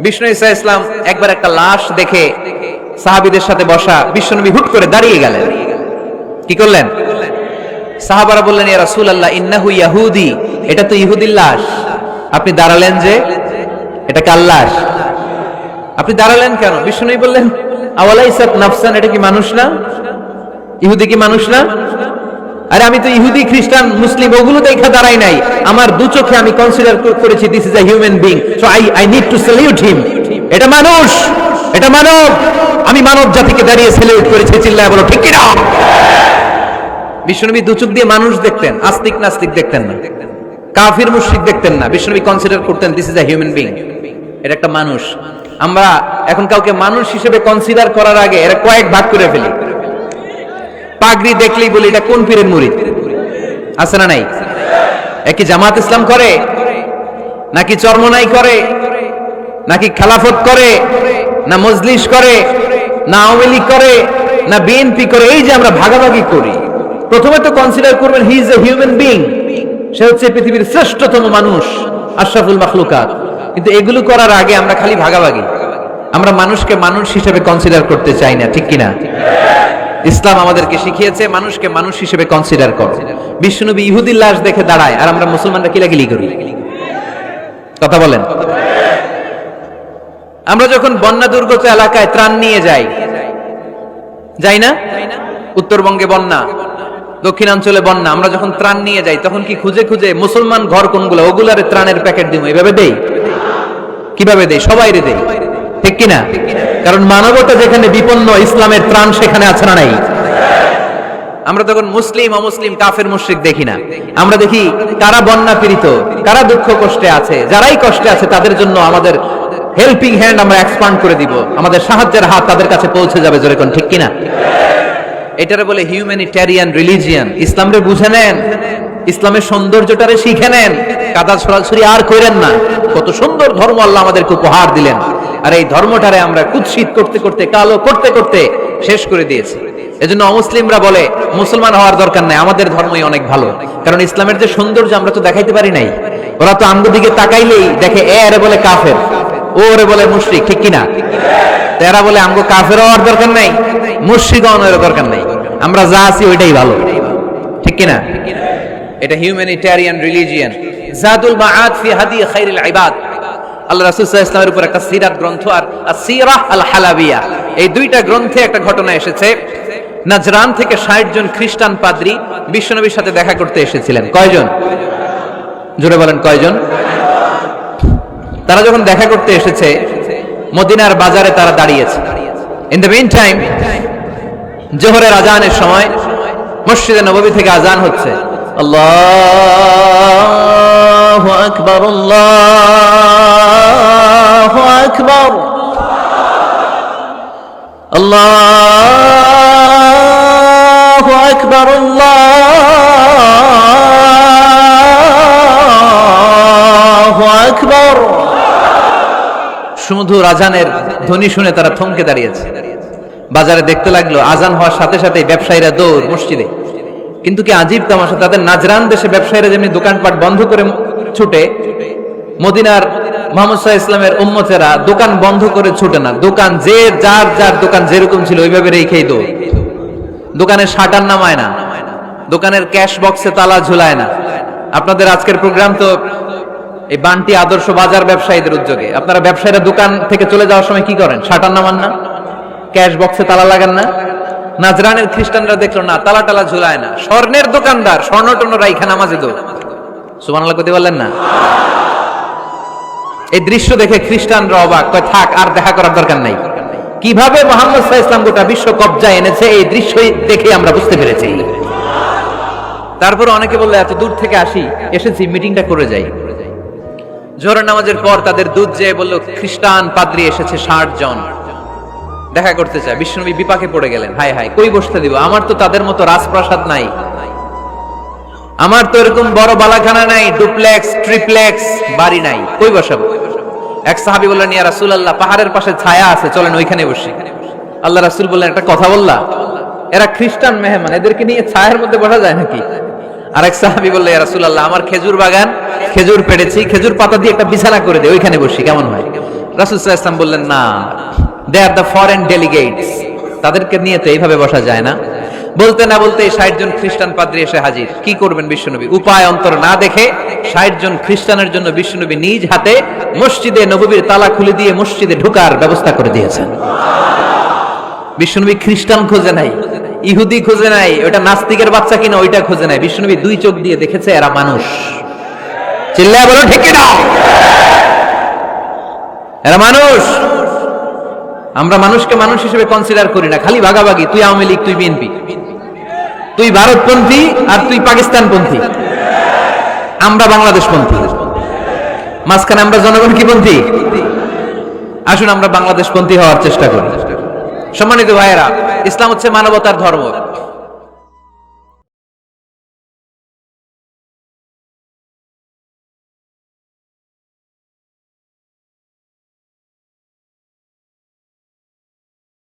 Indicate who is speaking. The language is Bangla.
Speaker 1: বিষ্ণু ঈসা ইসলাম একবার একটা লাশ দেখে সাহাবীদের সাথে বসা, বিশ্বনবী হুট করে দাঁড়িয়ে গেলেন। কি করলেন? সাহাবারা বললেন, ইয়া রাসূলুল্লাহ ইন্নাহু ইয়াহুদি, এটা তো ইহুদির লাশ। আপনি দাঁড়ালেন যে, এটা কার লাশ? আপনি দাঁড়ালেন কেন? বিষ্ণুনবী বললেন, আওয়ালাইসাত নাফসান, এটা কি মানুষ না? ইহুদি কি মানুষ না? আরে আমি তো ইহুদি, খ্রিস্টান, মুসলিম ওগুলো দেখা দাঁড়াই নাই, আমার দু চোখে আমি কনসিডার করেছি this is a human being, so I need to salute হিম। এটা মানুষ, এটা মানব, আমি মানব জাতিকে দাঁড়িয়ে স্যালিউট করেছি। চিল্লায় বলো ঠিক কি না? বিশ্বনবী দু চোখ দিয়ে মানুষ দেখতেন, আস্তিক নাস্তিক দেখতেন না, কাফির মুশরিক দেখতেন না। বিশ্বনবী কনসিডার করতেন this is a human being, এটা একটা মানুষ। আমরা এখন কাউকে মানুষ হিসেবে কনসিডার করার আগে এরা কয়েক ভাগ করে ফেলি। পাগড়ি দেখলেই বলি এটা কোন পীরের মুরিদ, আছে না নাই? একই জামাত ইসলাম করে, নাকি চরমনাই করে, নাকি খেলাফত করে, না মজলিস করে, না আওয়ামী লীগ করে, না বিএনপি করে? এই যে আমরা ভাগাভাগি করি, প্রথমে তো কনসিডার করবেন he is a human being, সে হচ্ছে পৃথিবীর শ্রেষ্ঠতম মানুষ, আশরাফুল মাখলুকাত। কিন্তু এগুলো করার আগে আমরা খালি ভাগাভাগি, আমরা মানুষকে মানুষ হিসেবে কনসিডার করতে চাই না, ঠিক কিনা? ইসলাম আমাদেরকে শিখিয়েছে মানুষকে মানুষ হিসেবে কনসিডার করো। বিশ্বনবী ইহুদির লাশ দেখে দাঁড়ায়, আর আমরা মুসলমানরা কিলাকিলি করি। কথা বলেন। আমরা যখন বন্যা দুর্গত এলাকায় ত্রাণ নিয়ে যাই, যাই না? উত্তরবঙ্গে বন্যা, দক্ষিণাঞ্চলে বন্যা, আমরা যখন ত্রাণ নিয়ে যাই তখন কি খুঁজে খুঁজে মুসলমান ঘর কোনগুলো ওগুলারে ত্রাণের প্যাকেট দিব এভাবে দেই? কিভাবে দেই? সবাইরে দেই, ঠিক কিনা? কারণ মানবতা যেখানে বিপন্ন, ইসলামের ত্রাণ সেখানে আছে না নাই? আমরা তখন মুসলিম অমুসলিম কাফের মুশরিক দেখি না, আমরা দেখি কারা বন্যা পীড়িত, কারা দুঃখ কষ্টে আছে, যারাই কষ্টে আছে তাদের জন্য আমাদের হেল্পিং হ্যান্ড আমরা এক্সপান্ড করে দিব, আমাদের সাহায্যের হাত তাদের কাছে পৌঁছে যাবে। জোরে কোন ঠিক কিনা? এটারে বলে হিউম্যানিটেরিয়ান রিলিজিয়ান। ইসলামরে বুঝে নেন, ইসলামের সৌন্দর্যটারে শিখে নেন, কাদা ছড়াছড়ি আর করেন না। কত সুন্দর ধর্ম আল্লাহ আমাদেরকে উপহার দিলেন, আর এই ধর্মটারে আমরা কুৎসিত করতে করতে, কালো করতে করতে শেষ করে দিয়েছি। এজন্য অমুসলিমরা বলে মুসলমান হওয়ার দরকার নাই, আমাদের ধর্মই অনেক ভালো। কারণ ইসলামের যে সৌন্দর্য আমরা তো দেখাইতে পারি নাই। ওরা তো আমগো দিকে তাকাইলেই দেখে এরে বলে কাফের, ওরে বলে মুশরিক, ঠিক কিনা? এরা বলে আমগো কাফের হওয়ার দরকার নাই, মুশরিক হওয়ার দরকার নাই, আমরা যা আছি ওইটাই ভালো, ঠিক কিনা? এটা হিউম্যানিটেরিয়ান রিলিজিয়ান। জাদুল মাআদ ফি হাদি খায়রুল ইবাদ, আল্লাহ রাসূল সাল্লাল্লাহু আলাইহি ওয়াসাল্লামের উপর একটা সিরাত গ্রন্থ আর আসিরাহ আল হালাবিয়া, এই দুইটা গ্রন্থে একটা ঘটনা এসেছে। নাজরান থেকে 60 জন খ্রিস্টান পাদ্রী বিশ্বনবীর সাথে দেখা করতে এসেছিলেন। কয়জন? জোরে বলেন কয়জন? তারা যখন দেখা করতে এসেছে মদিনার বাজারে তারা দাঁড়িয়েছে। ইন দ্য মিন টাইম জোহরের আজানের সময় মসজিদে নববী থেকে আজান হচ্ছে। আল্লাহু আকবার, আল্লাহু আকবার, আল্লাহু আকবার, আল্লাহু আকবার। সুমধুর আজানের ধ্বনি শুনে তারা থমকে দাঁড়িয়েছে। বাজারে দেখতে লাগলো আজান হওয়ার সাথে সাথে ব্যবসায়ীরা দৌড় মসজিদে। কিন্তু কি আজীব তামাশা, তাদের নাজরান দেশে ব্যবসায়ীরা যেমনি দোকানপাট বন্ধ করে ছুটে, মদিনার মুহাম্মদ সাল্লাল্লাহু আলাইহি ওয়াসাল্লামের উম্মতেরা দোকান বন্ধ করে ছুটে না, দোকান যে যার যার দোকান যেরকম ছিল ওইভাবে রেখেই দৌড়। দোকানের শাটার নামায় না, দোকানের ক্যাশ বক্সে তালা ঝুলায় না। আপনাদের আজকের প্রোগ্রাম তো এই বান্টি আদর্শ বাজার ব্যবসায়ীদের উদ্যোগে। আপনারা ব্যবসায়ীরা দোকান থেকে চলে যাওয়ার সময় কি করেন? শাটার নামান না, ক্যাশ বক্সে তালা লাগান না। নাজরানের খ্রিস্টানরা দেখলো না, তালা টালা ঝুলায় না। স্বর্ণের দোকানদার স্বর্ণ টর্ণ রাইখা নামাজে দৌড়। সুবহানাল্লাহ কইতে বললেন না? এই দৃশ্য দেখে খ্রিস্টানরা অবাক, কয় থাক আর দেখা করার দরকার নাই। কিভাবে মুহাম্মদ সাল্লাল্লাহু আলাইহি ওয়াসাল্লাম গোটা বিশ্ব কবজায় এনেছে এই দৃশ্য দেখে আমরা বুঝতে পেরেছি। তারপর অনেকে বললো এত দূর থেকে এসেছি মিটিংটা করে যাই। জোহরের নামাজের পর তাদের দুধ যেয়ে বলল খ্রিস্টান পাদ্রী এসেছে 60 জন দেখা করতে চায়। বিশ্বনবী বিপাকে পড়ে গেলেন, হায় হায় কই বসতে দিব, আমার তো তাদের মতো রাজপ্রাসাদ নাই, আমার তো এরকম বড় বালাখানা নাই, ডুপ্লেক্স ট্রিপ্লেক্স বাড়ি নাই, কই বসাবো? এক সাহাবী বললেন, ইয়া রাসূলুল্লাহ পাহাড়ের পাশে ছায়া আছে, চলেন ওইখানে বসি। আল্লাহ রাসূল বললেন, একটা কথা বললা, এরা খ্রিস্টান মেহমান, এদেরকে নিয়ে ছায়ার মধ্যে বসা যায় নাকি? আরেক সাহাবী বললেন, ইয়া রাসূলুল্লাহ আমার খেজুর বাগান, খেজুর পেড়েছি, খেজুর পাতা দিয়ে একটা বিছানা করে দে, ওইখানে বসি কেমন হয়? রাসূল সাল্লাল্লাহু আলাইহি ওয়াসাল্লাম বললেন, না, দে আর দ্য ফরেন ডেলিগেটস, তাদেরকে নিয়ে তো এইভাবে বসা যায় না। বলতে না বলতে 60 জন খ্রিস্টান পাদ্রী এসে হাজির। কি করবেন বিশ্বনবী? উপায় অন্তর না দেখে 60 জন খ্রিস্টানের জন্য বিশ্বনবী নিজ হাতে মসজিদে নববীর তালা খুলে দিয়ে মসজিদে ঢোকার ব্যবস্থা করে দিয়েছেন। বিশ্বনবী খ্রিস্টান খোঁজে নাই, ইহুদি খোঁজে নাই, ওটা নাস্তিকের বাচ্চা কিনা ওইটা খোঁজে নাই। বিশ্বনবী 2 চোখ দিয়ে দেখেছে এরা মানুষ। চিল্লায় বলো ঠিক কিনা? এরা মানুষ। আমরা মানুষকে মানুষ হিসেবে কনসিডার করি না, খালি ভাগাভাগি, তুই আওয়ামী লীগ, তুই বিএনপি, তুই ভারতপন্থী আর তুই পাকিস্তানপন্থী, আমরা বাংলাদেশপন্থী। মাঝখানে আমরা জনগণ কি পন্থী? আসুন আমরা বাংলাদেশপন্থী হওয়ার চেষ্টা করি। সম্মানিত ভাইয়েরা, ইসলাম হচ্ছে মানবতার ধর্ম।